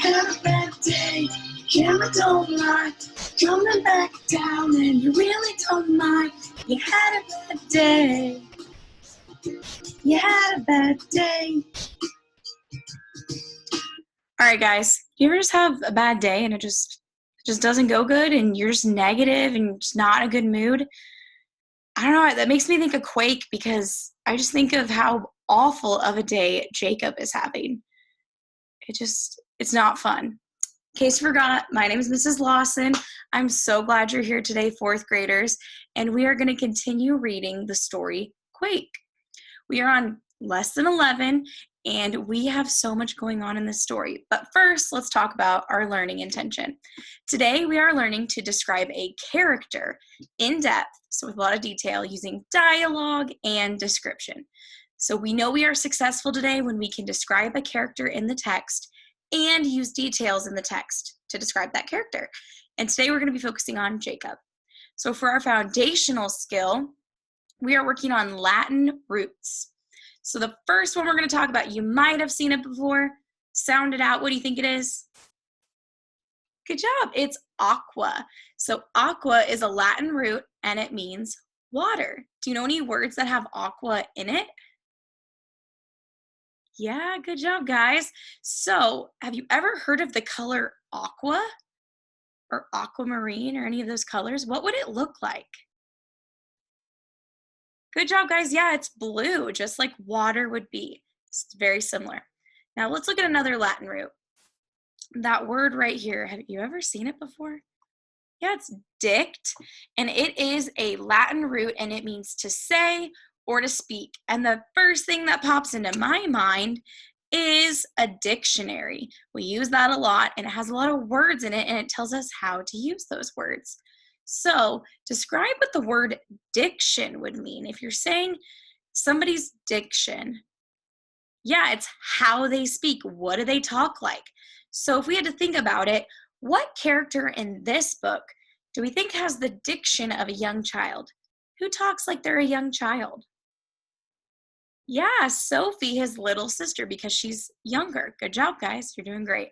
had a bad day. Camera don't like coming back down, and you really don't mind. You had a bad day. You had a bad day. All right, guys. You ever just have a bad day and it just doesn't go good, and you're just negative and just not in a good mood? I don't know. That makes me think of Quake, because I just think of how awful of a day Jacob is having. It's not fun. In case you forgot, my name is Mrs. Lawson. I'm so glad you're here today, fourth graders, and we are going to continue reading the story Quake. We are on lesson 11, and we have so much going on in this story. But first, let's talk about our learning intention. Today, we are learning to describe a character in depth, so with a lot of detail, using dialogue and description. So we know we are successful today when we can describe a character in the text and use details in the text to describe that character. And today we're going to be focusing on Jacob. So for our foundational skill, we are working on Latin roots. So the first one we're going to talk about, you might have seen it before. Sound it out. What do you think it is? Good job. It's aqua. So aqua is a Latin root, and it means water. Do you know any words that have aqua in it? Yeah, good job, guys. So have you ever heard of the color aqua or aquamarine or any of those colors? What would it look like? Good job, guys. Yeah, it's blue, just like water would be. It's very similar. Now let's look at another Latin root. That word right here, have you ever seen it before? Yeah, it's dict, and it is a Latin root, and it means to say or to speak. And the first thing that pops into my mind is a dictionary. We use that a lot, and it has a lot of words in it, and it tells us how to use those words. So describe what the word diction would mean. If you're saying somebody's diction, yeah, it's how they speak. What do they talk like? So if we had to think about it, what character in this book do we think has the diction of a young child? Who talks like they're a young child? Yeah, Sophie, his little sister, because she's younger. Good job, guys. You're doing great.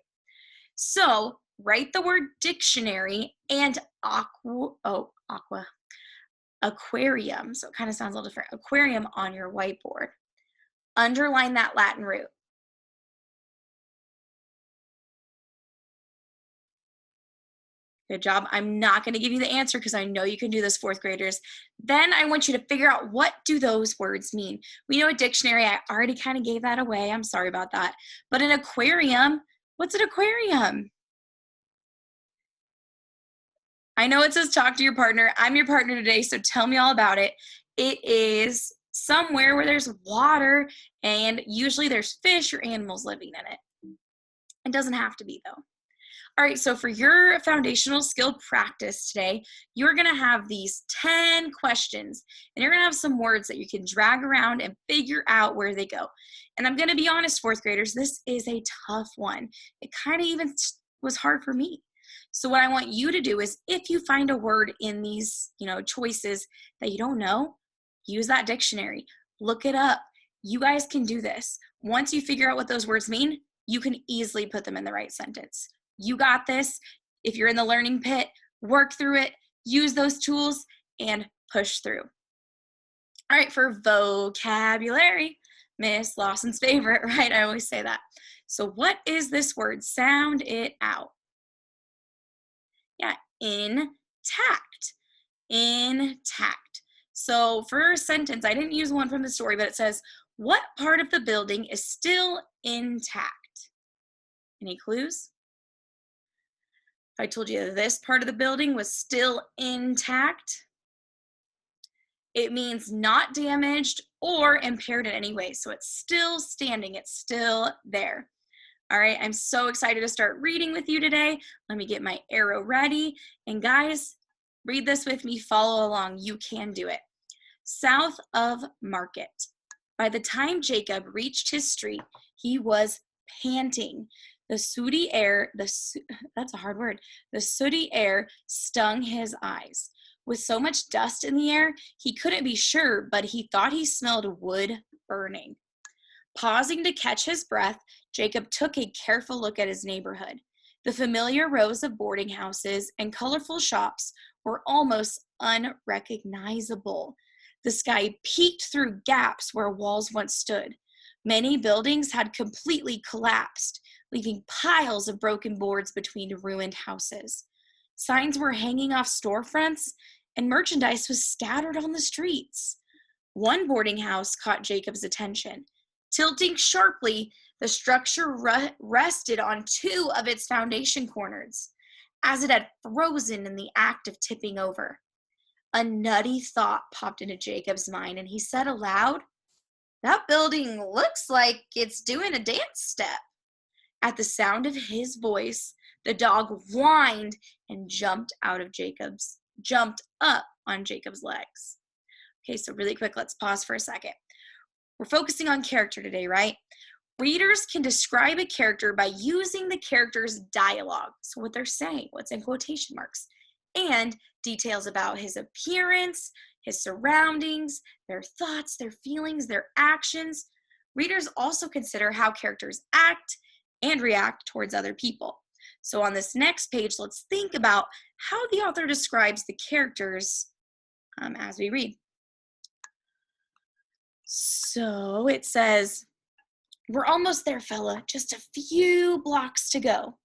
So write the word dictionary and aquarium. So it kind of sounds a little different. Aquarium on your whiteboard. Underline that Latin root. Good job. I'm not going to give you the answer because I know you can do this, fourth graders. Then I want you to figure out, what do those words mean? We know a dictionary. I already kind of gave that away. I'm sorry about that. But an aquarium, what's an aquarium? I know it says talk to your partner. I'm your partner today, so tell me all about it. It is somewhere where there's water, and usually there's fish or animals living in it. It doesn't have to be, though. All right, so for your foundational skill practice today, you're going to have these 10 questions, and you're going to have some words that you can drag around and figure out where they go. And I'm going to be honest, fourth graders, this is a tough one. It kind of even was hard for me. So what I want you to do is, if you find a word in these, choices that you don't know, use that dictionary. Look it up. You guys can do this. Once you figure out what those words mean, you can easily put them in the right sentence. You got this. If you're in the learning pit, work through it, use those tools, and push through. All right, for vocabulary, Miss Lawson's favorite, right? I always say that. So what is this word? Sound it out. Yeah, intact. Intact. So for a sentence, I didn't use one from the story, but it says, what part of the building is still intact? Any clues? If I told you this part of the building was still intact, it means not damaged or impaired in any way. So it's still standing, it's still there. All right, I'm so excited to start reading with you today. Let me get my arrow ready. And guys, read this with me, follow along, you can do it. South of Market. By the time Jacob reached his street, he was panting. The sooty air, that's a hard word. The sooty air stung his eyes. With so much dust in the air, he couldn't be sure, but he thought he smelled wood burning. Pausing to catch his breath, Jacob took a careful look at his neighborhood. The familiar rows of boarding houses and colorful shops were almost unrecognizable. The sky peeked through gaps where walls once stood. Many buildings had completely collapsed, leaving piles of broken boards between ruined houses. Signs were hanging off storefronts, and merchandise was scattered on the streets. One boarding house caught Jacob's attention. Tilting sharply, the structure rested on two of its foundation corners, as it had frozen in the act of tipping over. A nutty thought popped into Jacob's mind, and he said aloud, "That building looks like it's doing a dance step." At the sound of his voice, the dog whined and jumped up on Jacob's legs. Okay, so really quick, let's pause for a second. We're focusing on character today, right? Readers can describe a character by using the character's dialogue, so what they're saying, what's in quotation marks, and details about his appearance, his surroundings, their thoughts, their feelings, their actions. Readers also consider how characters act and react towards other people. So on this next page, let's think about how the author describes the characters as we read. So it says, "We're almost there, fella. Just a few blocks to go."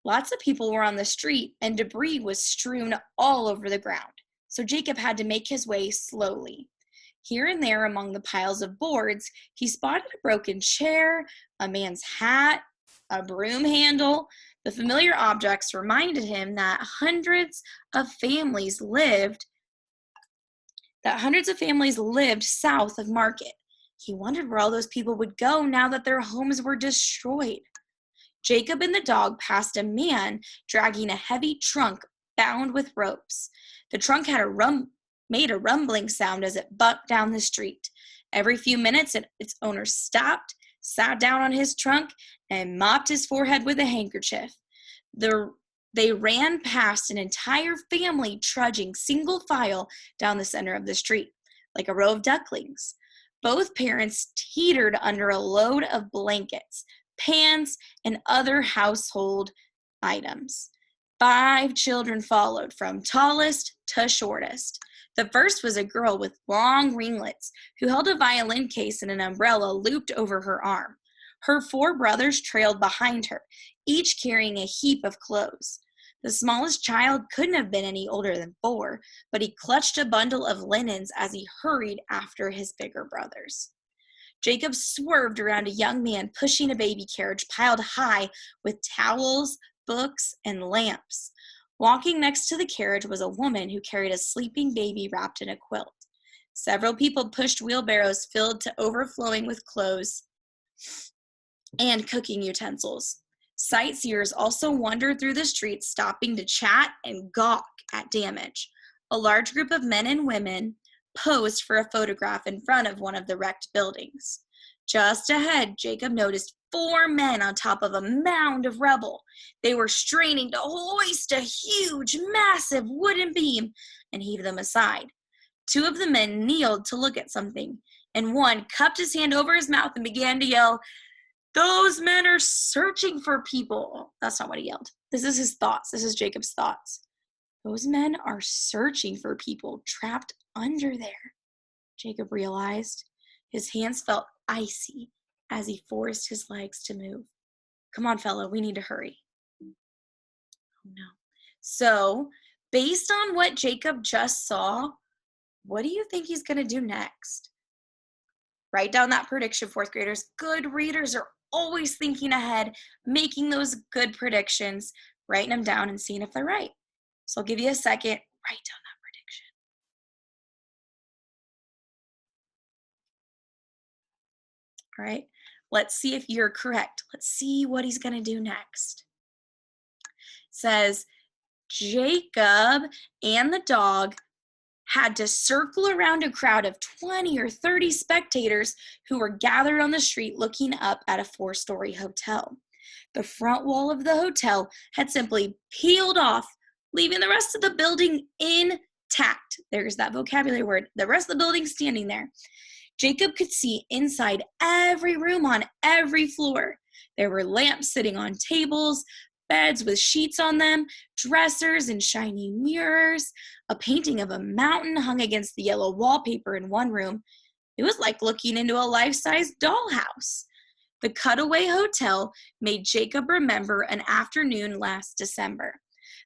Lots of people were on the street, and debris was strewn all over the ground, so Jacob had to make his way slowly. Here and there among the piles of boards, he spotted a broken chair, a man's hat, a broom handle. The familiar objects reminded him that hundreds of families lived south of Market. He wondered where all those people would go now that their homes were destroyed. Jacob and the dog passed a man dragging a heavy trunk bound with ropes. The trunk had made a rumbling sound as it bucked down the street. Every few minutes, its owner stopped, sat down on his trunk, and mopped his forehead with a handkerchief. They ran past an entire family trudging single file down the center of the street, like a row of ducklings. Both parents teetered under a load of blankets, pans, and other household items. 5 children followed, from tallest to shortest. The first was a girl with long ringlets who held a violin case and an umbrella looped over her arm. Her 4 brothers trailed behind her, each carrying a heap of clothes. The smallest child couldn't have been any older than 4, but he clutched a bundle of linens as he hurried after his bigger brothers. Jacob swerved around a young man pushing a baby carriage piled high with towels, books, and lamps. Walking next to the carriage was a woman who carried a sleeping baby wrapped in a quilt. Several people pushed wheelbarrows filled to overflowing with clothes and cooking utensils. Sightseers also wandered through the streets, stopping to chat and gawk at damage. A large group of men and women posed for a photograph in front of one of the wrecked buildings. Just ahead, Jacob noticed 4 men on top of a mound of rubble. They were straining to hoist a huge, massive wooden beam and heave them aside. 2 of the men kneeled to look at something, and one cupped his hand over his mouth and began to yell, "Those men are searching for people." Oh, that's not what he yelled. This is his thoughts. This is Jacob's thoughts. "Those men are searching for people trapped under there," Jacob realized. His hands felt icy as he forced his legs to move. "Come on, fella, we need to hurry." Oh, no. So, based on what Jacob just saw, what do you think he's going to do next? Write down that prediction, 4th graders. Good readers are always thinking ahead, making those good predictions, writing them down and seeing if they're right. So I'll give you a second. Write down that prediction. All right, let's see if you're correct. Let's see what he's going to do next. It says, Jacob and the dog had to circle around a crowd of 20 or 30 spectators who were gathered on the street looking up at a 4-story hotel. The front wall of the hotel had simply peeled off, leaving the rest of the building intact. There's that vocabulary word. The rest of the building standing there. Jacob could see inside every room on every floor. There were lamps sitting on tables, beds with sheets on them, dressers and shiny mirrors. A painting of a mountain hung against the yellow wallpaper in one room. It was like looking into a life-size dollhouse. The Cutaway Hotel made Jacob remember an afternoon last December.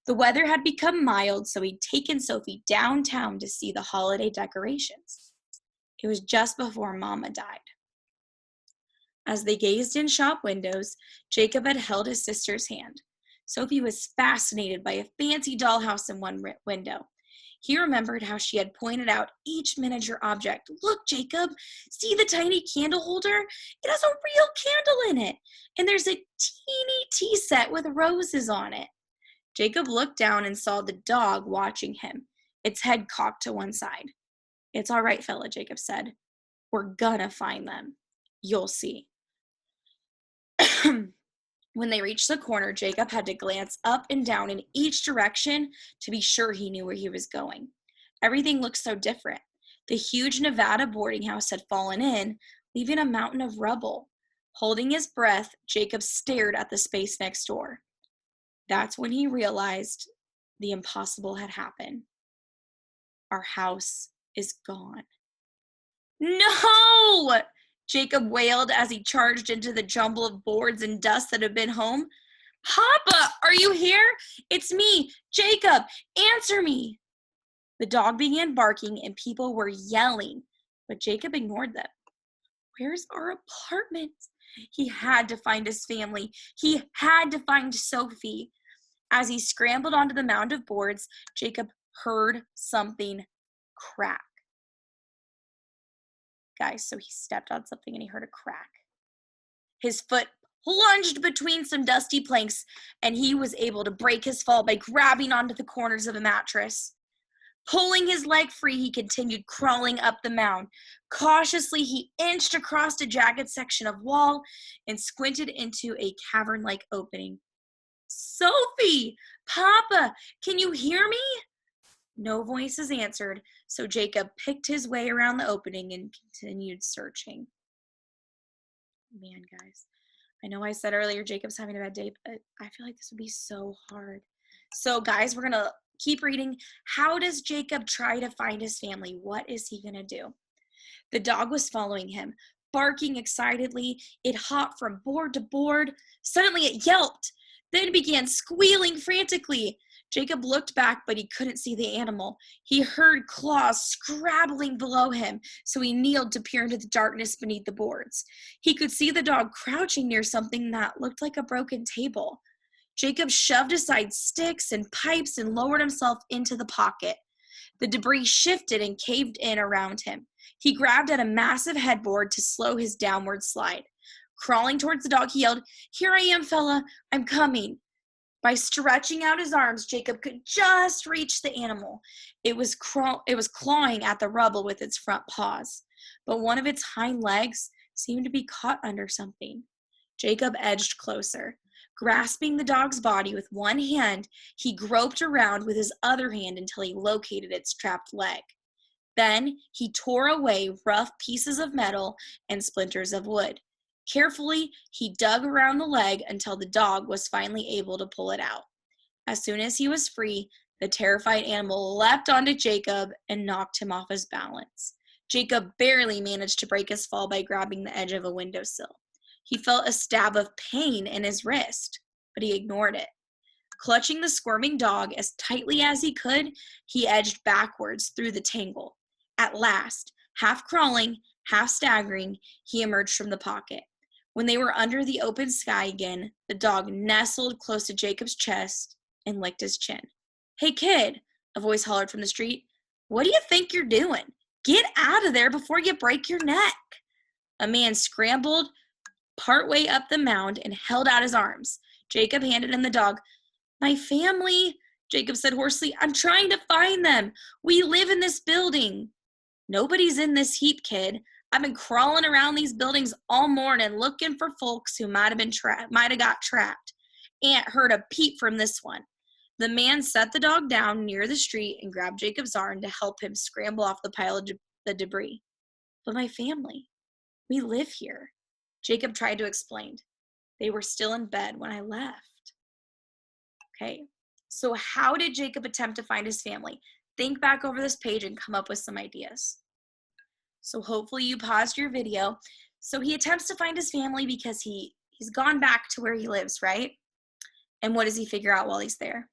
The weather had become mild, so he'd taken Sophie downtown to see the holiday decorations. It was just before Mama died. As they gazed in shop windows, Jacob had held his sister's hand. Sophie was fascinated by a fancy dollhouse in one window. He remembered how she had pointed out each miniature object. Look, Jacob, see the tiny candle holder? It has a real candle in it. And there's a teeny tea set with roses on it. Jacob looked down and saw the dog watching him, its head cocked to one side. It's all right, fella, Jacob said. We're gonna find them. You'll see. When they reached the corner, Jacob had to glance up and down in each direction to be sure he knew where he was going. Everything looked so different. The huge Nevada boarding house had fallen in, leaving a mountain of rubble. Holding his breath, Jacob stared at the space next door. That's when he realized the impossible had happened. Our house is gone. No! Jacob wailed as he charged into the jumble of boards and dust that had been home. Papa, are you here? It's me, Jacob. Answer me. The dog began barking and people were yelling, but Jacob ignored them. Where's our apartment? He had to find his family. He had to find Sophie. As he scrambled onto the mound of boards, Jacob heard something crack. Guys, so he stepped on something and he heard a crack. His foot plunged between some dusty planks, and he was able to break his fall by grabbing onto the corners of a mattress. Pulling his leg free, he continued crawling up the mound. Cautiously, he inched across a jagged section of wall and squinted into a cavern-like opening. Sophie! Papa! Can you hear me? No voices answered, so Jacob picked his way around the opening and continued searching. Man, guys, I know I said earlier Jacob's having a bad day, but I feel like this would be so hard. So, guys, we're going to keep reading. How does Jacob try to find his family? What is he going to do? The dog was following him, barking excitedly. It hopped from board to board. Suddenly, it yelped, then began squealing frantically. Jacob looked back, but he couldn't see the animal. He heard claws scrabbling below him, so he kneeled to peer into the darkness beneath the boards. He could see the dog crouching near something that looked like a broken table. Jacob shoved aside sticks and pipes and lowered himself into the pocket. The debris shifted and caved in around him. He grabbed at a massive headboard to slow his downward slide. Crawling towards the dog, he yelled, "Here I am, fella. I'm coming." By stretching out his arms, Jacob could just reach the animal. It was clawing at the rubble with its front paws, but one of its hind legs seemed to be caught under something. Jacob edged closer. Grasping the dog's body with one hand, he groped around with his other hand until he located its trapped leg. Then he tore away rough pieces of metal and splinters of wood. Carefully, he dug around the leg until the dog was finally able to pull it out. As soon as he was free, the terrified animal leapt onto Jacob and knocked him off his balance. Jacob barely managed to break his fall by grabbing the edge of a windowsill. He felt a stab of pain in his wrist, but he ignored it. Clutching the squirming dog as tightly as he could, he edged backwards through the tangle. At last, half crawling, half staggering, he emerged from the pocket. When they were under the open sky again, the dog nestled close to Jacob's chest and licked his chin. "Hey, kid," a voice hollered from the street. "What do you think you're doing? Get out of there before you break your neck." A man scrambled partway up the mound and held out his arms. Jacob handed him the dog. "My family," Jacob said hoarsely. "I'm trying to find them. We live in this building." "Nobody's in this heap, kid. I've been crawling around these buildings all morning looking for folks who might have got trapped. Ain't heard a peep from this one." The man set the dog down near the street and grabbed Jacob's arm to help him scramble off the pile of the debris. "But my family, we live here," Jacob tried to explain. They were still in bed when I left. Okay, so how did Jacob attempt to find his family? Think back over this page and come up with some ideas. So hopefully you paused your video. So he attempts to find his family because he's gone back to where he lives, right? And what does he figure out while he's there?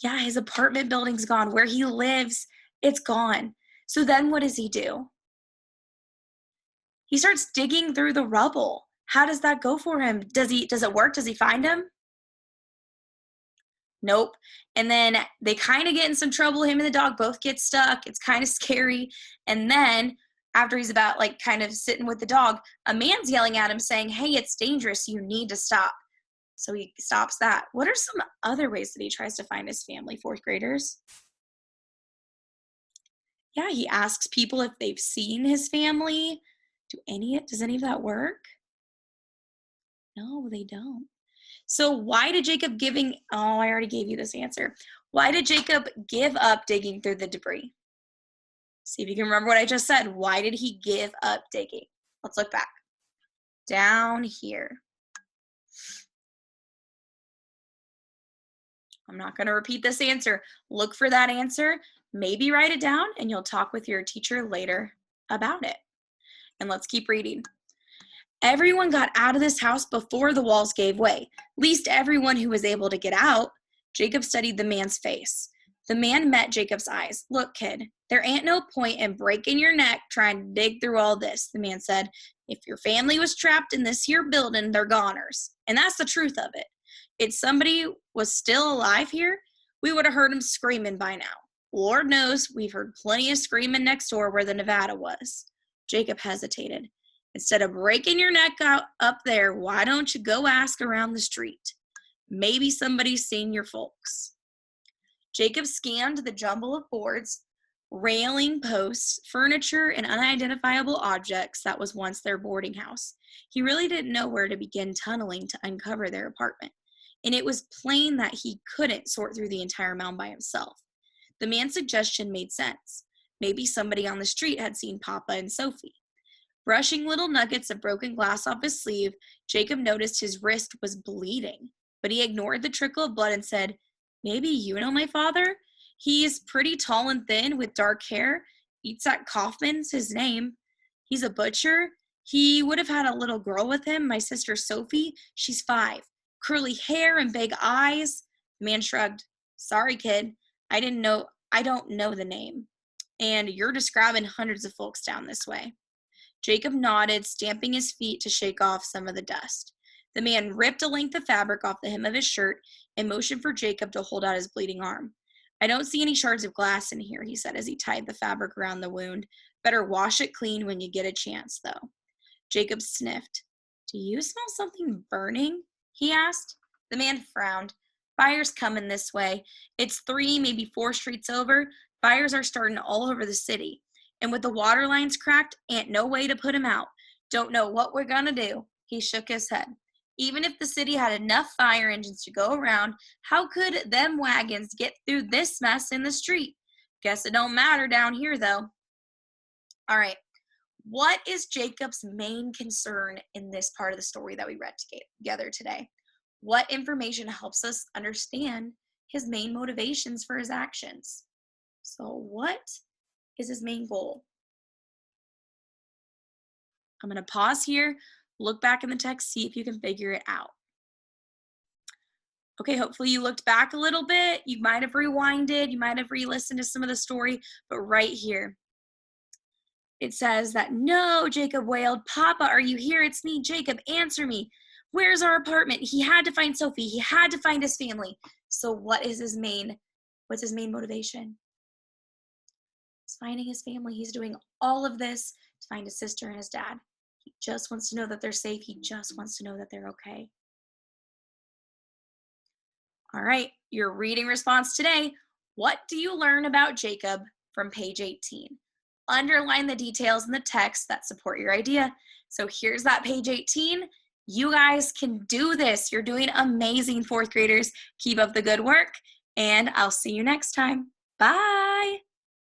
Yeah, his apartment building's gone. Where he lives, it's gone. So then what does he do? He starts digging through the rubble. How does that go for him? Does it work? Does he find him? Nope. And then they kind of get in some trouble. Him and the dog both get stuck. It's kind of scary. And then after he's about like kind of sitting with the dog, a man's yelling at him saying, hey, it's dangerous. You need to stop. So he stops that. What are some other ways that he tries to find his family, fourth graders? Yeah, he asks people if they've seen his family. Does any of that work? No, they don't. So why did Jacob I already gave you this answer. Why did Jacob give up digging through the debris? See if you can remember what I just said. Why did he give up digging? Let's look back. Down here. I'm not going to repeat this answer. Look for that answer. Maybe write it down and you'll talk with your teacher later about it. And let's keep reading. Everyone got out of this house before the walls gave way. At least everyone who was able to get out. Jacob studied the man's face. The man met Jacob's eyes. Look, kid, there ain't no point in breaking your neck trying to dig through all this, the man said. If your family was trapped in this here building, they're goners. And that's the truth of it. If somebody was still alive here, we would have heard him screaming by now. Lord knows we've heard plenty of screaming next door where the Nevada was. Jacob hesitated. Instead of breaking your neck out up there, why don't you go ask around the street? Maybe somebody's seen your folks. Jacob scanned the jumble of boards, railing posts, furniture, and unidentifiable objects that was once their boarding house. He really didn't know where to begin tunneling to uncover their apartment, and it was plain that he couldn't sort through the entire mound by himself. The man's suggestion made sense. Maybe somebody on the street had seen Papa and Sophie. Brushing little nuggets of broken glass off his sleeve, Jacob noticed his wrist was bleeding, but he ignored the trickle of blood and said, maybe you know my father? He's pretty tall and thin with dark hair. Eats at Kaufman's, his name. He's a butcher. He would have had a little girl with him, my sister Sophie. She's 5. Curly hair and big eyes. The man shrugged. Sorry, kid. I don't know the name. And you're describing hundreds of folks down this way. Jacob nodded, stamping his feet to shake off some of the dust. The man ripped a length of fabric off the hem of his shirt and motioned for Jacob to hold out his bleeding arm. I don't see any shards of glass in here, he said as he tied the fabric around the wound. Better wash it clean when you get a chance, though. Jacob sniffed. Do you smell something burning? He asked. The man frowned. Fire's coming this way. It's 3, maybe 4 streets over. Fires are starting all over the city. And with the water lines cracked, ain't no way to put 'em out. Don't know what we're gonna do. He shook his head. Even if the city had enough fire engines to go around, how could them wagons get through this mess in the street? Guess it don't matter down here, though. All right. What is Jacob's main concern in this part of the story that we read together today? What information helps us understand his main motivations for his actions? So what is his main goal? I'm going to pause here, look back in the text, see if you can figure it out. Okay, hopefully you looked back a little bit. You might have rewinded, you might have re-listened to some of the story, but right here, it says that, no, Jacob wailed, Papa, are you here? It's me, Jacob, answer me. Where's our apartment? He had to find Sophie. He had to find his family. So what's his main motivation? It's finding his family. He's doing all of this to find his sister and his dad. He just wants to know that they're safe. He just wants to know that they're okay. All right, your reading response today. What do you learn about Jacob from page 18? Underline the details in the text that support your idea. So here's that page 18. You guys can do this. You're doing amazing, fourth graders. Keep up the good work, and I'll see you next time. Bye.